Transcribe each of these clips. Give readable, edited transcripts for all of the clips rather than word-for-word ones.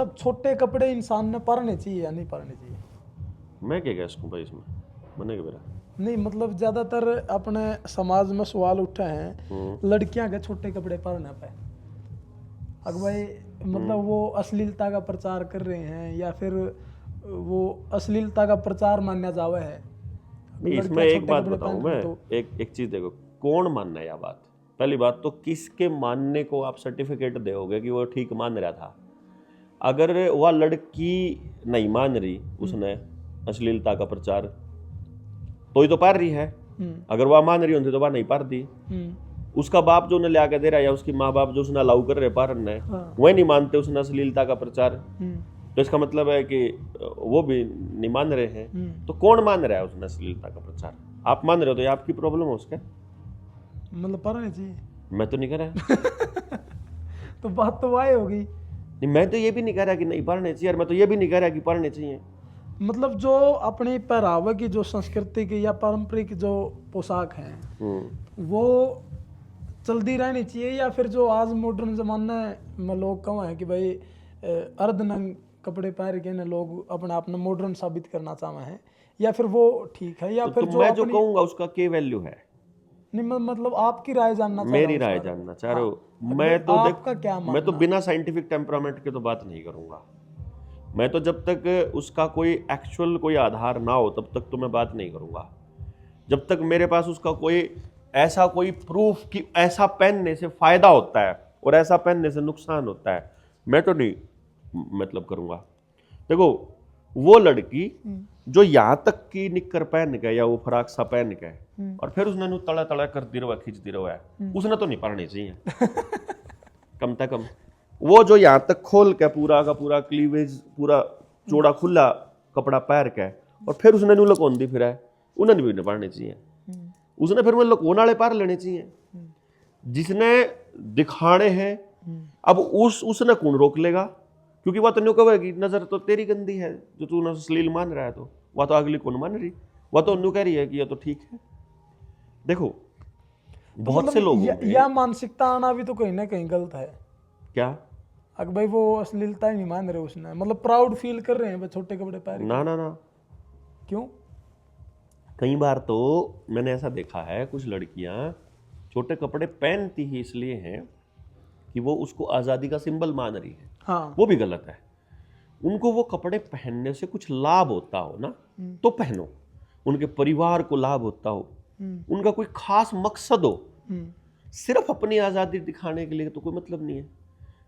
अब छोटे कपड़े इंसान ने पहनने चाहिए या नहीं पहनने चाहिए? मैं क्या कह सकूँ भाई इसमें, बनेगा मेरा। नहीं मतलब ज्यादातर अपने समाज में सवाल उठे हैं लड़कियां के छोटे कपड़े पहनने पे। अगर भाई मतलब वो अश्लीलता का प्रचार कर रहे हैं या फिर वो अश्लीलता का प्रचार माना जावे है। नहीं, इसमें लड़कियां एक छोटे बात कपड़े बताऊं पहन रही मैं, तो एक चीज देखो, कौन मानना है यह बात। पहली बात तो किसके मानने को आप सर्टिफिकेट दोगे कि वो ठीक मान रहा था। अगर वह लड़की नहीं मान रही, उसने अश्लीलता का प्रचार तो ही तो पार रही है। अगर वह मान रही होती तो वह नहीं पार दी। उसका बाप जो उन्हें ला के दे रहा है या उसकी माँ बाप जो उसने अलाउ कर रहे पारन है, वह नहीं मानते उसने अश्लीलता का प्रचार, तो इसका मतलब है कि वो भी नहीं मान रहे हैं। तो कौन मान रहा है उसने अश्लीलता का प्रचार? आप मान रहे हो तो ये आपकी प्रॉब्लम है उसका। मतलब पहनने चाहिए। मैं तो नहीं कह रहा। तो बात तो वही होगी। नहीं, मैं तो ये भी नहीं कह रहा कि नहीं पढ़ने चाहिए, और मैं तो ये भी नहीं कह रहा कि पढ़ने चाहिए। मतलब जो अपनी पहरावे की जो संस्कृति की या पारंपरिक जो पोशाक हैं वो चलती रहनी चाहिए, या फिर जो आज मॉडर्न जमाने में लोग कम है कि भाई अर्धनंग कपड़े पहन के ना लोग अपने आप में मॉडर्न साबित करना चाहते हैं, या फिर वो ठीक है, या तो फिर जो मैं जो अपनी कहूंगा उसका क्या वैल्यू है? नहीं मतलब आपकी राय जानना चाह रहा मेरी हूँ राय इस बारे में। जानना चाह रहे हो? हाँ, मैं भाई तो देख, आपका क्या मैं तो मानना? बिना साइंटिफिक टेम्परामेंट के तो बात नहीं करूंगा। मैं तो जब तक उसका कोई एक्चुअल कोई आधार ना हो तब तक तो मैं बात नहीं करूंगा। जब तक मेरे पास उसका कोई ऐसा कोई प्रूफ कि ऐसा पहनने से फायदा होता है और ऐसा पहनने से नुकसान होता है, मैं तो नहीं मतलब करूंगा। देखो, वो लड़की जो यहां तक की निक्कर पहन के या वो फराक सा पहन के और फिर उसने तड़ा तड़ा करती रहो, खींचती रहो है, उसने तो नहीं पढ़नी चाहिए। कम से कम वो जो यहाँ तक खोल के पूरा का पूरा क्लीवेज पूरा चौड़ा खुला कपड़ा पैर के और फिर उसने नु लकोन दी फिर है, उन्हें भी नहीं पढ़ने चाहिए। उसने फिर वो लकोन वाले पार लेने चाहिए जिसने दिखाने हैं। अब उसने कौन रोक लेगा? क्योंकि वह तो न्यू कहेगी नजर तो तेरी गंदी है जो तू ना अश्लील मान रहा है, तो वह तो अगली कौन मान रही, वह तो न्यू कह रही है कि यह तो ठीक है। देखो, बहुत से लोगों में यह मानसिकता आना भी तो कहीं ना कहीं गलत है। क्या, अगर भाई वो अश्लीलता ही नहीं मान रहे, उसने मतलब प्राउड फील कर रहे हैं छोटे कपड़े पहन ना के। ना ना, क्यों? कई बार तो मैंने ऐसा देखा है कुछ लड़कियां छोटे कपड़े पहनती ही इसलिए हैं कि वो उसको आज़ादी का सिंबल मान रही है। हाँ। वो भी गलत है। उनको वो कपड़े पहनने से कुछ लाभ होता हो ना तो पहनो, उनके परिवार को लाभ होता हो, उनका कोई खास मकसद हो, सिर्फ अपनी आज़ादी दिखाने के लिए तो कोई मतलब नहीं है।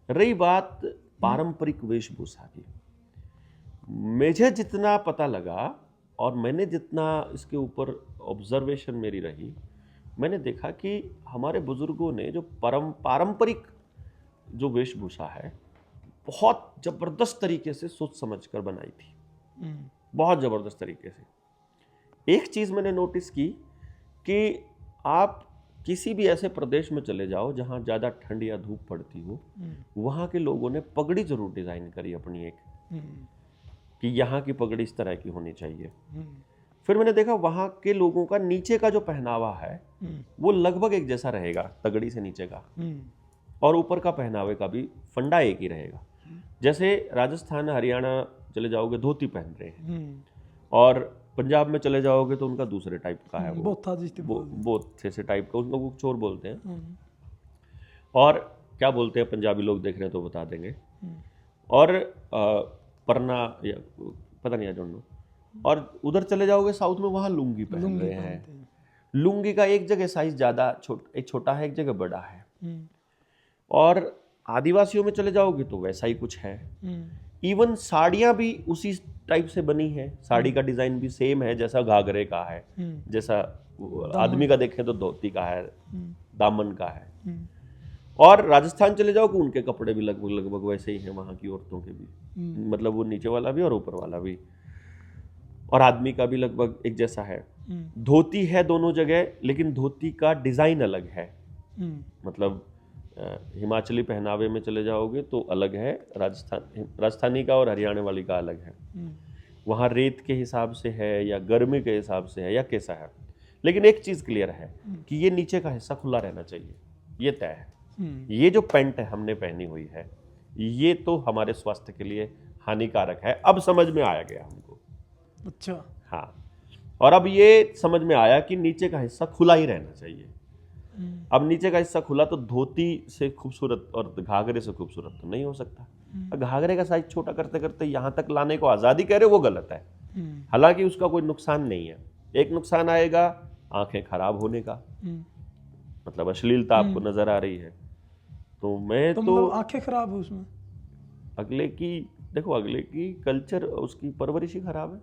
रही बात पारंपरिक वेशभूषा की, मुझे जितना पता लगा और मैंने जितना इसके ऊपर ऑब्जर्वेशन मेरी रही, मैंने देखा कि हमारे बुजुर्गों ने जो पारंपरिक जो वेशभूषा है बहुत जबरदस्त तरीके से सोच समझ कर बनाई थी, बहुत जबरदस्त तरीके से। एक चीज मैंने नोटिस की कि आप किसी भी ऐसे प्रदेश में चले जाओ जहां ज्यादा ठंड या धूप पड़ती हो, वहां के लोगों ने पगड़ी जरूर डिजाइन करी अपनी एक, कि यहाँ की पगड़ी इस तरह की होनी चाहिए। फिर मैंने देखा वहां के लोगों का नीचे का जो पहनावा है वो लगभग एक जैसा रहेगा, तगड़ी से नीचे का, और ऊपर का पहनावे का भी फंडा एक ही रहेगा। जैसे राजस्थान हरियाणा चले जाओगे धोती पहन रहे हैं, और पंजाब में चले जाओगे तो उनका दूसरे टाइप का है, वो बोथे से टाइप का, उनको कुछ और बोलते हैं। और क्या बोलते हैं पंजाबी लोग देख रहे हैं तो बता देंगे। और परना या पता नहीं, जोड़ो। और उधर चले जाओगे साउथ में, वहां लुंगी पहन रहे हैं। लुंगी का एक जगह साइज ज्यादा एक छोटा है, एक जगह बड़ा है। और आदिवासियों में चले जाओगे तो वैसा ही कुछ है। इवन साड़ियां भी उसी टाइप से बनी है, साड़ी का डिजाइन भी सेम है जैसा घाघरे का है, जैसा आदमी का देखें तो धोती का है, दामन का है। और राजस्थान चले जाओ कि उनके कपड़े भी लगभग लगभग वैसे ही हैं, वहां की औरतों के भी, मतलब वो नीचे वाला भी और ऊपर वाला भी, और आदमी का भी लगभग एक जैसा है। धोती है दोनों जगह, लेकिन धोती का डिजाइन अलग है। मतलब हिमाचली पहनावे में चले जाओगे तो अलग है, राजस्थानी का और हरियाणा वाली का अलग है। वहाँ रेत के हिसाब से है या गर्मी के हिसाब से है या कैसा है। लेकिन एक चीज क्लियर है कि ये नीचे का हिस्सा खुला रहना चाहिए, ये तय है। ये जो पैंट है हमने पहनी हुई है, ये तो हमारे स्वास्थ्य के लिए हानिकारक है। अब समझ में आया गया हमको। अच्छा। हाँ, और अब ये समझ में आया कि नीचे का हिस्सा खुला ही रहना चाहिए। अब नीचे का हिस्सा खुला तो धोती से खूबसूरत और घाघरे से खूबसूरत तो नहीं हो सकता। घाघरे का साइज छोटा करते करते यहाँ तक लाने को आज़ादी कह रहे हो, वो गलत है। हालांकि उसका कोई नुकसान नहीं है। एक नुकसान आएगा आंखें खराब होने का, मतलब अश्लीलता आपको नजर आ रही है। तो मैं तो मतलब आंखें खराब है उसमें। अगले की कल्चर, उसकी परवरिश ही खराब है।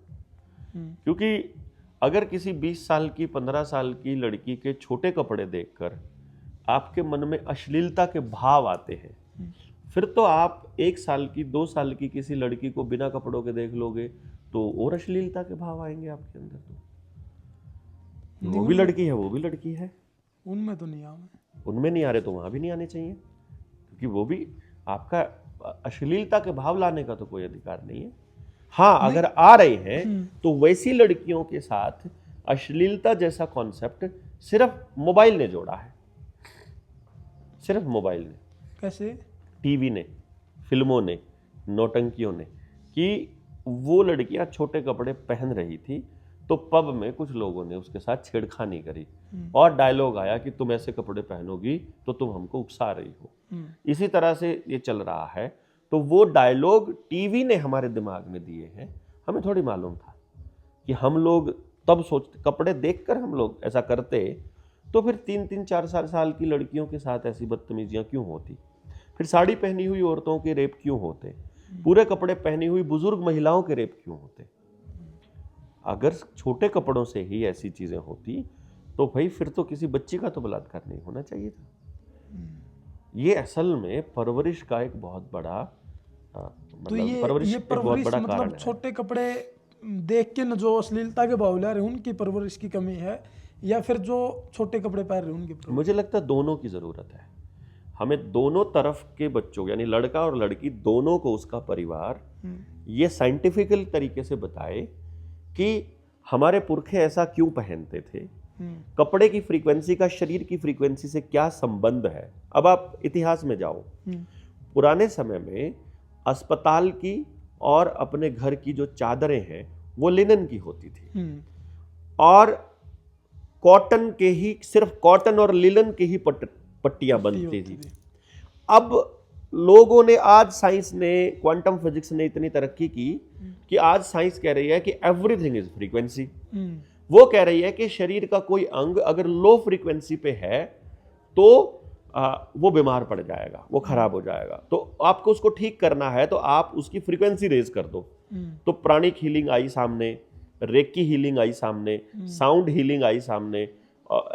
क्योंकि अगर किसी 20 साल की 15 साल की लड़की के छोटे कपड़े देखकर आपके मन में अश्लीलता के भाव आते हैं, फिर तो आप 1 साल की 2 साल की किसी लड़की को बिना कपड़ों के देख लोगे तो और अश्लीलता के भाव आएंगे आपके अंदर। तो वो भी लड़की है, वो भी लड़की है, उनमें तो नहीं आवे, उनमें नहीं आ रहे तो वहां भी नहीं आने चाहिए, क्योंकि वो भी आपका अश्लीलता के भाव लाने का तो कोई अधिकार नहीं है। हाँ, अगर आ रहे हैं तो वैसी लड़कियों के साथ अश्लीलता जैसा कॉन्सेप्ट सिर्फ मोबाइल ने जोड़ा है, सिर्फ मोबाइल ने। कैसे? टीवी ने, फिल्मों ने, नौटंकियों ने, कि वो लड़कियां छोटे कपड़े पहन रही थी तो पब में कुछ लोगों ने उसके साथ छेड़खानी करी और डायलॉग आया कि तुम ऐसे कपड़े पहनोगी तो तुम हमको उकसा रही हो। इसी तरह से ये चल रहा है। तो वो डायलॉग टीवी ने हमारे दिमाग में दिए हैं, हमें थोड़ी मालूम था कि हम लोग तब सोचते, कपड़े देखकर हम लोग ऐसा करते तो फिर 3-3, 4 साल की लड़कियों के साथ ऐसी बदतमीजियां क्यों होती, फिर साड़ी पहनी हुई औरतों के रेप क्यों होते, पूरे कपड़े पहनी हुई बुजुर्ग महिलाओं के रेप क्यों होते। अगर छोटे कपड़ों से ही ऐसी चीजें होती तो भाई फिर तो किसी बच्ची का तो बलात्कार नहीं होना चाहिए था। ये असल में परवरिश का एक बहुत बड़ा तो ये परवरिश मतलब छोटे कपड़े देख के न जो अश्लीलता के भाव ला रहे उनकी परवरिश की कमी है, या फिर जो छोटे कपड़े पहन रहे उनकी? मुझे लगता है दोनों की जरूरत है। हमें दोनों तरफ के बच्चों, यानी लड़का और लड़की दोनों को, उसका परिवार ये साइंटिफिकल तरीके से बताए कि हमारे पुरखे ऐसा क्यों पहनते थे, कपड़े की फ्रीक्वेंसी का शरीर की फ्रीक्वेंसी से क्या संबंध है। अब आप इतिहास में जाओ, पुराने समय में अस्पताल की और अपने घर की जो चादरें हैं वो लिनन की होती थी और कॉटन के ही, सिर्फ कॉटन और लिनन के ही पट्टियां बनती थी। अब लोगों ने, आज साइंस ने, क्वांटम फिजिक्स ने इतनी तरक्की की कि आज साइंस कह रही है कि एवरीथिंग इज फ्रीक्वेंसी। वो कह रही है कि शरीर का कोई अंग अगर लो फ्रीक्वेंसी पे है तो वो बीमार पड़ जाएगा, वो खराब हो जाएगा। तो आपको उसको ठीक करना है तो आप उसकी फ्रीक्वेंसी रेज कर दो। तो प्राणिक हीलिंग आई सामने, रेकी हीलिंग आई सामने, साउंड हीलिंग आई सामने,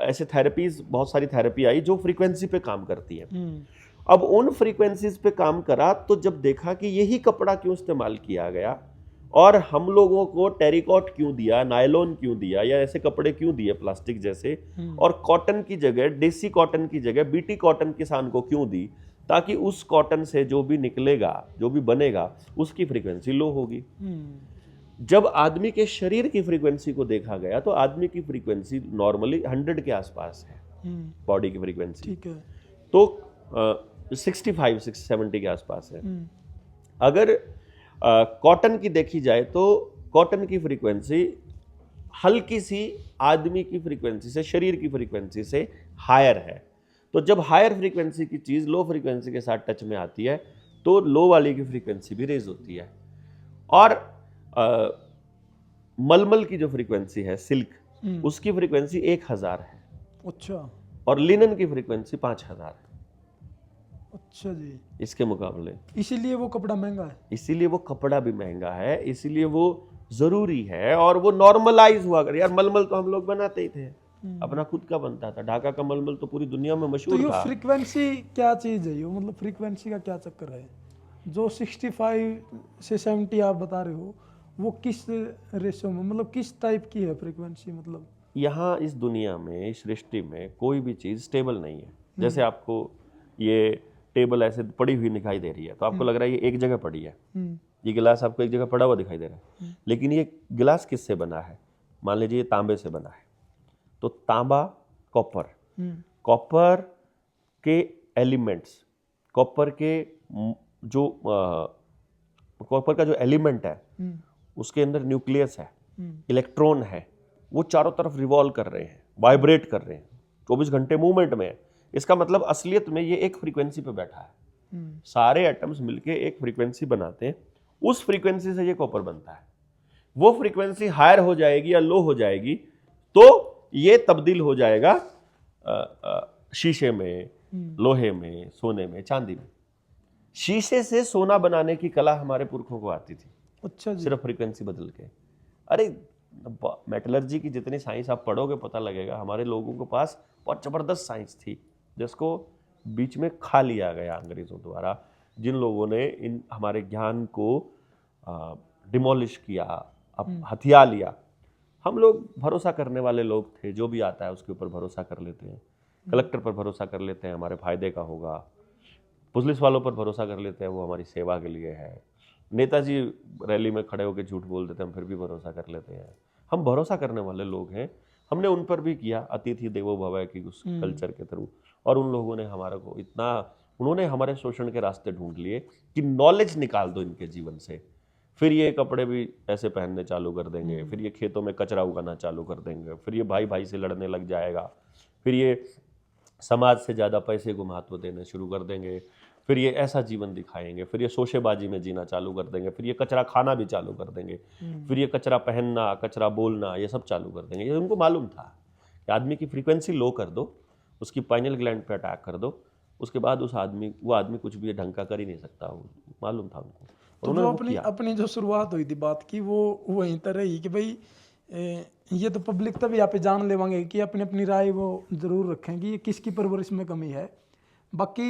ऐसे थेरेपीज, बहुत सारी थेरेपी आई जो फ्रीक्वेंसी पे काम करती है। अब उन फ्रीक्वेंसीज पे काम करा तो जब देखा कि यही कपड़ा क्यों इस्तेमाल किया गया और हम लोगों को टेरिकॉट क्यों दिया, नायलॉन क्यों दिया, या ऐसे कपड़े क्यों दिए प्लास्टिक जैसे, और कॉटन की जगह, देसी कॉटन की जगह बीटी कॉटन किसान को क्यों दी, ताकि उस कॉटन से जो भी निकलेगा, जो भी बनेगा, उसकी फ्रीक्वेंसी लो होगी। जब आदमी के शरीर की फ्रीक्वेंसी को देखा गया तो आदमी की फ्रीक्वेंसी नॉर्मली 100 के आसपास है, बॉडी की फ्रीक्वेंसी, ठीक है, तो 65-70 के आसपास है। अगर कॉटन की देखी जाए तो कॉटन की फ्रीक्वेंसी हल्की सी आदमी की फ्रीक्वेंसी से, शरीर की फ्रीक्वेंसी से हायर है। तो जब हायर फ्रीक्वेंसी की चीज़ लो फ्रीक्वेंसी के साथ टच में आती है तो लो वाली की फ्रीक्वेंसी भी रेज होती है। और मलमल की जो फ्रीक्वेंसी है, सिल्क, उसकी फ्रीक्वेंसी 1000 है। अच्छा। और लिनन की फ्रीक्वेंसी 5000 है। अच्छा जी। इसके मुकाबले इसीलिए वो कपड़ा महंगा है, इसीलिए वो कपड़ा भी महंगा है, इसीलिए वो जरूरी है और वो नॉर्मलाइज हुआ कर। यार मलमल तो हम लोग बनाते ही थे, अपना खुद का बनता था। ढाका का मलमल तो पूरी दुनिया में मशहूर था। तो फ्रीक्वेंसी क्या चीज है, मतलब फ्रीक्वेंसी का क्या चक्कर है? जो 65 से 70 आप बता रहे हो वो किस रेशो में, मतलब किस टाइप की है फ्रीक्वेंसी? मतलब यहाँ इस दुनिया में, इस सृष्टि में कोई भी चीज स्टेबल नहीं है। जैसे आपको ये टेबल ऐसे पड़ी हुई दिखाई दे रही है तो आपको लग रहा है ये एक जगह पड़ी है, ये गिलास आपको एक जगह पड़ा हुआ दिखाई दे रहा है, लेकिन ये गिलास किससे बना है? मान लीजिए ये तांबे से बना है, तो तांबा, कॉपर, कॉपर के एलिमेंट्स, कॉपर के जो कॉपर का जो एलिमेंट है उसके अंदर न्यूक्लियस है, इलेक्ट्रॉन है, वो चारों तरफ रिवॉल्व कर रहे हैं, वाइब्रेट कर रहे हैं, 24 घंटे मूवमेंट में है। इसका मतलब असलियत में ये एक फ्रीक्वेंसी पे बैठा है। सारे एटम्स मिलके एक फ्रीक्वेंसी बनाते हैं, उस फ्रीक्वेंसी से ये कॉपर बनता है। वो फ्रीक्वेंसी हायर हो जाएगी या लो हो जाएगी तो ये तब्दील हो जाएगा शीशे में, लोहे में, सोने में, चांदी में। शीशे से सोना बनाने की कला हमारे पुरखों को आती थी। अच्छा जी। सिर्फ फ्रीक्वेंसी बदल के। अरे मेटलर्जी की जितनी साइंस आप पढ़ोगे पता लगेगा, हमारे लोगों के पास बहुत जबरदस्त साइंस थी जिसको बीच में खा लिया गया अंग्रेजों द्वारा, जिन लोगों ने इन हमारे ज्ञान को डिमोलिश किया, हथिया लिया। हम लोग भरोसा करने वाले लोग थे, जो भी आता है उसके ऊपर भरोसा कर लेते हैं। कलेक्टर पर भरोसा कर लेते हैं, हमारे फायदे का होगा। पुलिस वालों पर भरोसा कर लेते हैं, वो हमारी सेवा के लिए है। नेताजी रैली में खड़े होकर झूठ बोल देते हैं, हम फिर भी भरोसा कर लेते हैं। हम भरोसा करने वाले लोग हैं। हमने उन पर भी किया अतिथि देवो भव की उस कल्चर के थ्रू, और उन लोगों ने हमारे को इतना, उन्होंने हमारे शोषण के रास्ते ढूंढ लिए कि नॉलेज निकाल दो इनके जीवन से, फिर ये कपड़े भी ऐसे पहनने चालू कर देंगे, फिर ये खेतों में कचरा उगाना चालू कर देंगे, फिर ये भाई भाई से लड़ने लग जाएगा, फिर ये समाज से ज़्यादा पैसे को महत्व देने शुरू कर देंगे, फिर ये ऐसा जीवन दिखाएंगे, फिर ये शोशेबाजी में जीना चालू कर देंगे, फिर ये कचरा खाना भी चालू कर देंगे, फिर ये कचरा पहनना, कचरा बोलना, ये सब चालू कर देंगे। ये उनको मालूम था कि आदमी की फ्रीक्वेंसी लो कर दो, उसकी पाइनल ग्लैंड पे अटैक कर दो, उसके बाद वो आदमी कुछ भी ढंग का कर ही नहीं सकता। वो मालूम था उनको। तो जो अपनी जो शुरुआत हुई थी बात की, वो वहीं तर रही कि भाई ये तो पब्लिक तभी यहाँ पे जान लेवांगे कि अपनी अपनी राय वो जरूर रखें कि ये किसकी परवरिश में कमी है। बाकी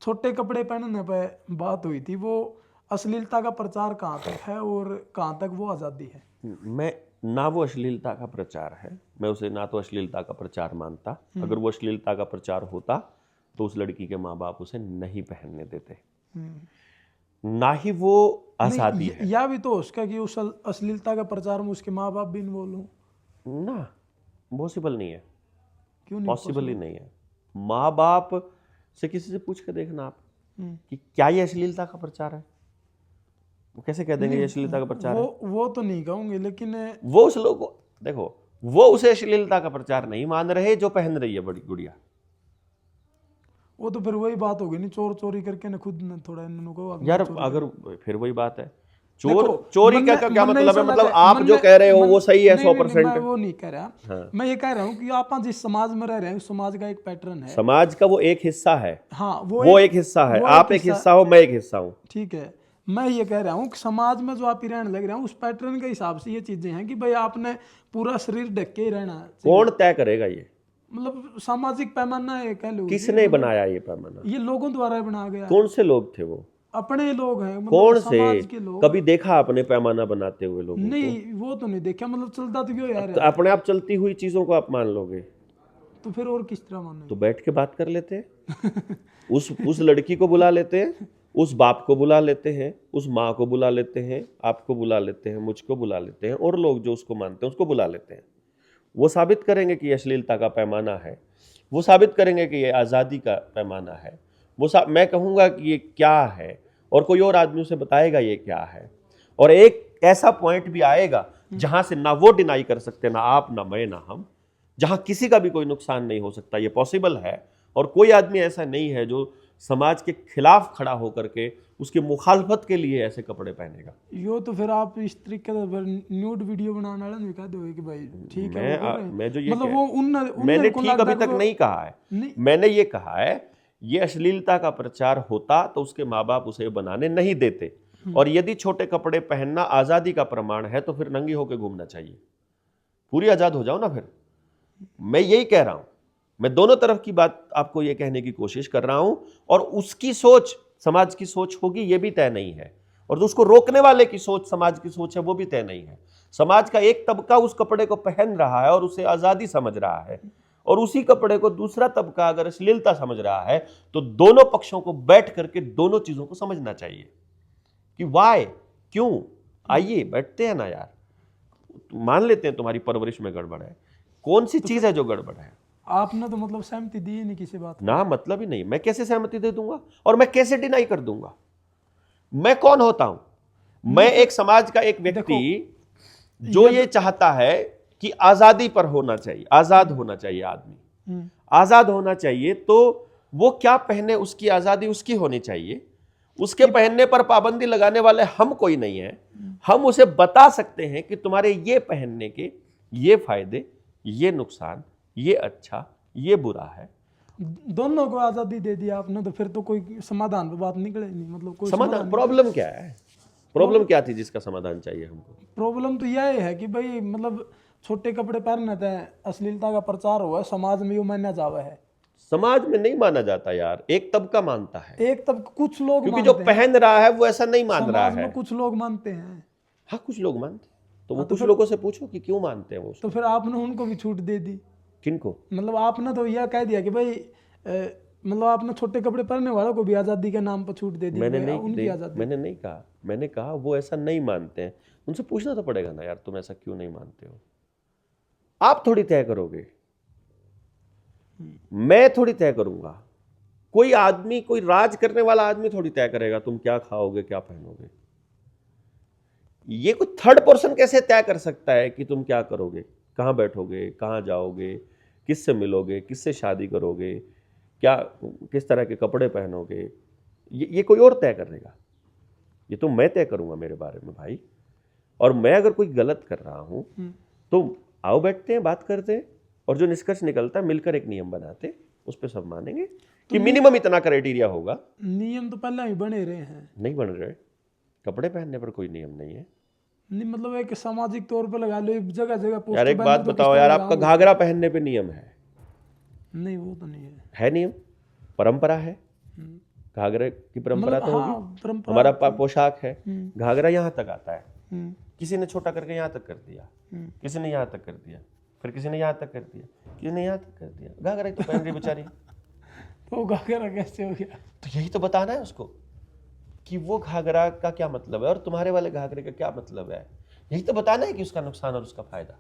छोटे कपड़े पहनने पर बात हुई थी, वो अश्लीलता का प्रचार कहाँ तक है और कहाँ तक वो आज़ादी है? मैं ना वो अश्लीलता का प्रचार है, मैं उसे ना तो अश्लीलता का प्रचार मानता। अगर वो अश्लीलता का प्रचार होता तो उस लड़की के माँ बाप उसे नहीं पहनने देते, ना ही वो आज़ादी है। या भी तो उसका कि उस अश्लीलता का प्रचार में उसके माँ बाप भी इन्वॉल्व हों ना, पॉसिबल नहीं है। क्यों नहीं पॉसिबल ही नहीं है। माँ बाप से किसी से पूछ के देखना आप कि क्या ये अश्लीलता का प्रचार है, वो कैसे कह देंगे ये अश्लीलता का प्रचार है? वो तो नहीं कहूंगे, लेकिन वो उस लोग को देखो, वो उसे अश्लीलता का प्रचार नहीं मान रहे जो पहन रही है बड़ी गुड़िया। वो तो फिर वही बात होगी नहीं, चोर चोरी करके ना खुद न थोड़ा इनको यार अगर फिर वही बात है, चोरी का क्या मतलब है? मतलब आप जो कह रहे हो वो सही है 100%। मैं वो नहीं कह रहा। हाँ। मैं ये कह रहा हूँ कि आप जिस समाज में रह रहे हैं उस समाज का एक पैटर्न है, समाज का वो एक हिस्सा है। हाँ, वो एक हिस्सा है, आप एक हिस्सा हो, मैं एक हिस्सा हूँ। ठीक है, मैं ये कह रहा हूँ कि समाज में जो आप ही रहने लग रहे हैं उस पैटर्न के हिसाब से ये चीजें हैं कि भाई आपने पूरा शरीर ढक के ही रहना है। कौन तय करेगा ये? मतलब सामाजिक पैमाना है, कह लो। किसने बनाया ये पैमाना? ये लोगों द्वारा बनाया गया। कौन से लोग थे वो? अपने लोग हैं, मतलब कौन समाज से? के लोग। कभी देखा आपने पैमाना बनाते हुए लोगों नहीं, वो तो नहीं देखा। मतलब चलता तो क्यों यार? तो अपने आप चलती हुई चीजों को आप मान लोगे तो फिर और किस तरह मानोगे? तो बैठ के बात कर लेते हैं। उस लड़की को बुला लेते हैं, उस बाप को बुला लेते हैं, उस माँ को बुला लेते हैं, आपको बुला लेते हैं, मुझको बुला लेते हैं, और लोग जो उसको मानते हैं उसको बुला लेते हैं। वो साबित करेंगे कि ये अश्लीलता का पैमाना है, वो साबित करेंगे कि ये आज़ादी का पैमाना है। मैं कहूँगा कि ये क्या है, और कोई और आदमी उसे बताएगा ये क्या है। और एक ऐसा पॉइंट भी आएगा जहां से ना वो डिनाई कर सकते, ना आप, ना मैं, ना हम, जहां किसी का भी कोई नुकसान नहीं हो सकता। ये पॉसिबल है, और कोई आदमी ऐसा नहीं है जो समाज के खिलाफ खड़ा होकर के उसकी मुखालफत के लिए ऐसे कपड़े पहनेगा। यो तो फिर आप इस तरीके से न्यूड वीडियो बनाने वाले भी कह दोगे कि भाई ठीक है। मैं जो ये मतलब वो मैंने ठीक अभी तक नहीं कहा है। मैंने ये कहा है ये अश्लीलता का प्रचार होता तो उसके माँ बाप उसे बनाने नहीं देते, और यदि छोटे कपड़े पहनना आज़ादी का प्रमाण है तो फिर नंगी होकर घूमना चाहिए। पूरी आज़ाद हो जाओ ना फिर। मैं यही कह रहा हूं, मैं दोनों तरफ की बात आपको ये कहने की कोशिश कर रहा हूं। और उसकी सोच समाज की सोच होगी ये भी तय नहीं है, और जो उसको रोकने वाले की सोच समाज की सोच है वो भी तय नहीं है। समाज का एक तबका उस कपड़े को पहन रहा है और उसे आज़ादी समझ रहा है, और उसी कपड़े को दूसरा तबका अगर अश्लीलता समझ रहा है तो दोनों पक्षों को बैठ करके दोनों चीजों को समझना चाहिए कि वाई, क्यों। आइए बैठते हैं ना यार, मान लेते हैं तुम्हारी परवरिश में गड़बड़ है, कौन सी चीज है जो गड़बड़ है? आपने तो मतलब सहमति दी नहीं किसी बात ना, मतलब ही नहीं। मैं कैसे सहमति दे दूंगा और मैं कैसे डिनाई कर दूंगा? मैं कौन होता हूं? मैं एक समाज का एक व्यक्ति जो ये चाहता है कि आजादी पर होना चाहिए, आजाद होना चाहिए आदमी, आजाद होना चाहिए, तो वो क्या पहने उसकी आजादी उसकी होनी चाहिए। उसके पहनने पर पाबंदी लगाने वाले हम कोई नहीं है। हम उसे बता सकते हैं कि तुम्हारे ये पहनने के ये फायदे, ये नुकसान, ये अच्छा, ये बुरा है। दोनों को आजादी दे दिया आपने, तो फिर तो कोई समाधान पे बात निकले नहीं, मतलब कोई समाधान, प्रॉब्लम क्या है? प्रॉब्लम क्या थी जिसका समाधान चाहिए हमको? प्रॉब्लम तो यह है कि भाई मतलब छोटे कपड़े पहनने थे, अश्लीलता का प्रचार हुआ है, समाज में यो माना जावा है। समाज में नहीं माना जाता यार, एक तबका मानता है, एक तब कुछ लोग क्योंकि जो पहन रहा है वो ऐसा नहीं मान रहा समाज है। में कुछ लोग मानते हैं। हाँ, कुछ लोग मानते हैं, तो वो कुछ लोगों से पूछो कि क्यों मानते हैं वो। तो फिर आपने उनको भी छूट दे दी। किनको? मतलब आपने तो यह कह दिया कि भाई मतलब आपने छोटे कपड़े पहनने वालों को भी आजादी के नाम पर छूट दे दी। मैंने उनकी आजादी। मैंने नहीं कहा, मैंने कहा वो ऐसा नहीं मानते हैं। उनसे पूछना तो पड़ेगा ना यार, तुम ऐसा क्यों नहीं मानते हो? आप थोड़ी तय करोगे, मैं थोड़ी तय करूंगा। कोई आदमी, कोई राज करने वाला आदमी थोड़ी तय करेगा तुम क्या खाओगे, क्या पहनोगे। ये कोई थर्ड पर्सन कैसे तय कर सकता है कि तुम क्या करोगे, कहां बैठोगे, कहां जाओगे, किससे मिलोगे, किससे शादी करोगे, क्या किस तरह के कपड़े पहनोगे? ये कोई और तय करेगा? ये तो मैं तय करूंगा मेरे बारे में भाई। और मैं अगर कोई गलत कर रहा हूं तो आओ बैठते हैं, बात करते हैं, और जो निष्कर्ष निकलता है मिलकर एक नियम बनाते, उस पर सब मानेंगे कि मिनिमम इतना क्राइटेरिया होगा। नियम तो पहले ही बने रहे हैं। नहीं बन रहे, कपड़े पहनने पर कोई नियम नहीं है। नहीं मतलब एक सामाजिक तौर पर लगा लो, जगह जगह यार एक बात बताओ यार, आपका घाघरा पहनने पे नियम है? नहीं, वो तो नहीं है नियम, परंपरा है। घाघरे की परंपरा तो हाँ, होगी। हमारा पोशाक है, घाघरा यहाँ तक आता है, किसी ने छोटा करके यहाँ तक कर दिया, किसी ने यहाँ तक कर दिया, फिर किसी ने यहाँ तक कर दिया, किसी ने यहाँ तक कर दिया। घाघरा तो पहन रही बेचारी। तो घाघरा कैसे हो गया? तो यही तो बताना है उसको कि वो घाघरा का क्या मतलब है और तुम्हारे वाले घाघरे का क्या मतलब है। यही तो बताना है कि उसका नुकसान और उसका फायदा।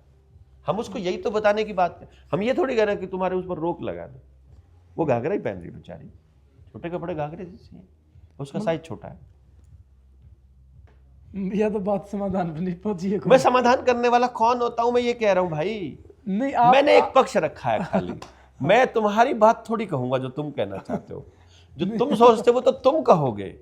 हम उसको यही तो बताने की बात है। हम ये थोड़ी कह रहे हैं कि तुम्हारे उस पर रोक लगा दो। वो घाघरा ही पहन रही बेचारी, छोटे कपड़े घाघरे जैसे हैं, उसका साइज छोटा है। यह तो बात समाधान पर नहीं पहुंची है। मैं समाधान करने वाला कौन होता हूं? मैं ये कह रहा हूं भाई, नहीं मैंने एक पक्ष रखा है खाली। मैं तुम्हारी बात थोड़ी कहूंगा जो तुम कहना चाहते हो। जो तुम सोचते हो तो तुम कहोगे,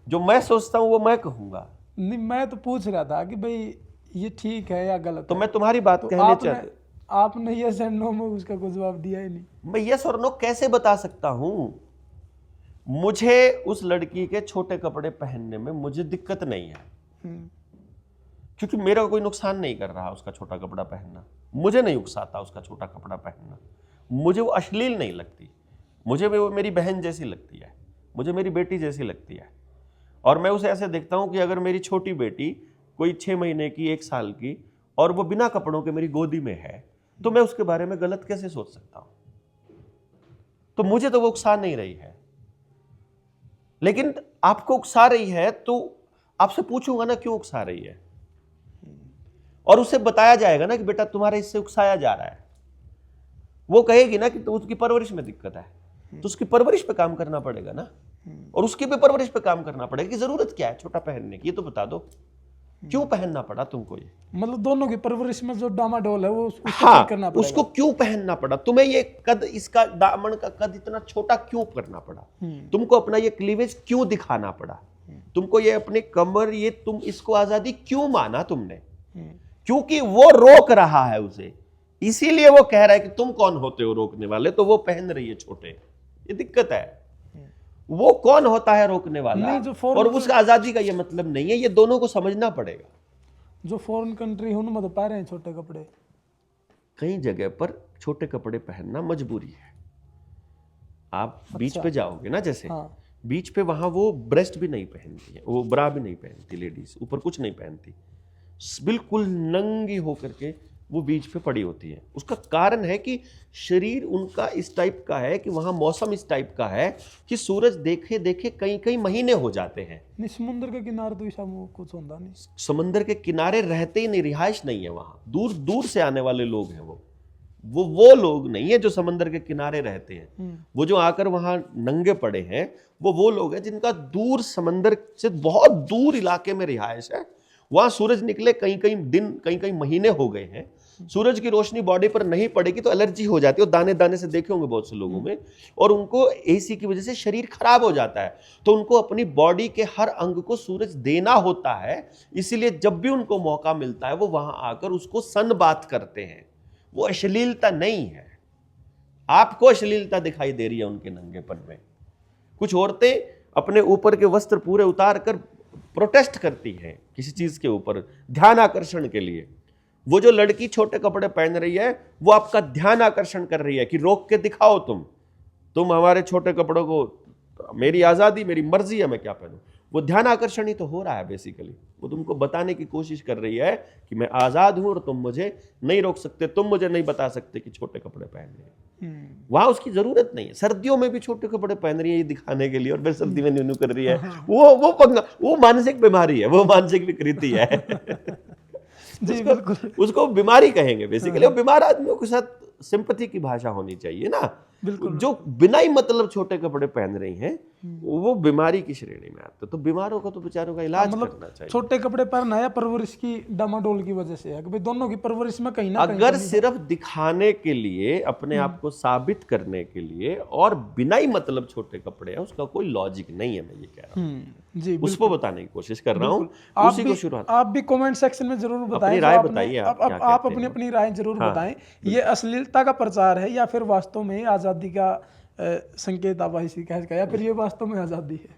जो मैं सोचता हूं वो मैं कहूंगा। नहीं, मैं तो पूछ रहा था कि भाई ये ठीक है या गलत तो है। मैं तुम्हारी बात कहने चाहता, आपने यस एंड नो में उसका कोई जवाब दिया ही नहीं। मैं यस और नो कैसे बता सकता हूं? मुझे उस लड़की के छोटे कपड़े पहनने में मुझे दिक्कत नहीं है, क्योंकि मेरा कोई नुकसान नहीं कर रहा उसका छोटा कपड़ा पहनना। मुझे नहीं उकसाता उसका छोटा कपड़ा पहनना, मुझे वो अश्लील नहीं लगती, मुझे वो मेरी बहन जैसी लगती है, मुझे मेरी बेटी जैसी लगती है। और मैं उसे ऐसे देखता हूं कि अगर मेरी छोटी बेटी कोई 6 महीने की, 1 साल की, और वो बिना कपड़ों के मेरी गोदी में है, तो मैं उसके बारे में गलत कैसे सोच सकता हूं? तो मुझे तो वो उकसा नहीं रही है, लेकिन आपको उकसा रही है तो आपसे पूछूंगा ना क्यों उकसा रही है, और उसे बताया जाएगा ना कि बेटा तुम्हारे इससे उकसाया जा रहा है। वो कहेगी ना कि तो उसकी परवरिश में दिक्कत है, तो उसकी परवरिश पे काम करना पड़ेगा ना, और उसकी भी परवरिश पे काम करना पड़ेगा कि जरूरत क्या है छोटा पहनने की, ये तो बता दो क्यों पहनना पड़ा तुमको ये। मतलब दोनों की परवरिश में जो डामाडोल है वो उसको हाँ, ठीक करना पड़ेगा। उसको क्यों पहनना पड़ा तुम्हें, ये कद, इसका दामन का कद इतना छोटा क्यों करना पड़ा, तुमको अपना ये क्लीवेज क्यों दिखाना पड़ा, तुमको ये अपने कमर, ये तुम इसको आजादी क्यों माना तुमने? क्योंकि वो रोक रहा है उसे, इसीलिए वो कह रहा है कि तुम कौन होते हो रोकने वाले, तो वो पहन रही है छोटे। ये दिक्कत है। वो कौन होता है रोकने वाला, और उसका आजादी का ये मतलब नहीं है। ये दोनों को समझना पड़ेगा। जो फॉरेन कंट्री है उनमें तो पा रहे हैं छोटे कपड़े, कई जगह पर छोटे कपड़े पहनना मजबूरी है। आप बीच पे जाओगे ना, जैसे बीच पे, वहां वो ब्रेस्ट भी नहीं पहनती है, वो ब्रा भी नहीं पहनती, लेडीज ऊपर कुछ नहीं पहनती, बिल्कुल नंगी होकर के वो बीच पे पड़ी होती है। उसका कारण है कि शरीर उनका इस टाइप का है कि वहां मौसम इस टाइप का है कि सूरज देखे देखे कई कई महीने हो जाते हैं। नहीं, समुद्र के किनारे तो ऐसा कुछ होता नहीं। समुद्र के किनारे रहते ही नहीं, रिहाइश नहीं है वहां, दूर दूर से आने वाले लोग हैं वो, वो लोग नहीं है जो समंदर के किनारे रहते हैं। वो जो आकर वहां नंगे पड़े हैं वो लोग हैं जिनका दूर समंदर से बहुत दूर इलाके में रिहाइश है। वहां सूरज निकले कई कई दिन कई कई महीने हो गए हैं, सूरज की रोशनी बॉडी पर नहीं पड़ेगी तो एलर्जी हो जाती है, दाने दाने से देखे होंगे बहुत से लोगों में, और उनको एसी की वजह से शरीर खराब हो जाता है। तो उनको अपनी बॉडी के हर अंग को सूरज देना होता है, इसीलिए जब भी उनको मौका मिलता है वो वहां आकर उसको सन बात करते हैं। वो अश्लीलता नहीं है, आपको अश्लीलता दिखाई दे रही है उनके नंगेपन में। कुछ औरतें अपने ऊपर के वस्त्र पूरे उतार कर प्रोटेस्ट करती हैं किसी चीज के ऊपर, ध्यान आकर्षण के लिए। वो जो लड़की छोटे कपड़े पहन रही है वो आपका ध्यान आकर्षण कर रही है कि रोक के दिखाओ, तुम हमारे छोटे कपड़ों को, मेरी आजादी मेरी मर्जी है मैं क्या पहनूं। वो ध्यान आकर्षण ही तो हो रहा है बेसिकली। वो तुमको बताने की कोशिश कर रही है कि मैं आजाद हूं और तुम मुझे नहीं रोक सकते, तुम मुझे नहीं बता सकते कि छोटे कपड़े पहनने हैं। वहां उसकी जरूरत नहीं है। सर्दियों में भी छोटे कपड़े पहन रही है ये दिखाने के लिए, और फिर सर्दी में न्यू कर रही है। वो मानसिक बीमारी है, वो मानसिक विकृति है। जी बिल्कुल, उसको बीमारी कहेंगे बेसिकली। बीमार आदमियों के साथ सिंपैथी की भाषा होनी चाहिए ना। बिल्कुल। जो बिना ही मतलब छोटे कपड़े पहन रही हैं वो बीमारी की श्रेणी में आते। तो बीमारों का तो बेचारों का इलाज करना चाहिए। छोटे कपड़े पहनना या परवरिश की डामाडोल की वजह से है कि भाई दोनों की परवरिश में कहीं ना कहीं अगर सिर्फ दिखाने के लिए, अपने आप को साबित करने के लिए और बिना ही मतलब छोटे कपड़े हैं, उसका कोई लॉजिक नहीं है। मैं ये कह रहा हूँ, जी उसको बताने की कोशिश कर रहा हूँ। उसी को शुरुआत आप भी कमेंट सेक्शन में जरूर बताएं, अपनी राय बताइए। आप अपनी राय जरूर बताएं। ये अश्लीलता का प्रचार है या फिर वास्तव में आजादी का संकेत आप इसी कह या फिर ये वास्तव में आजादी है।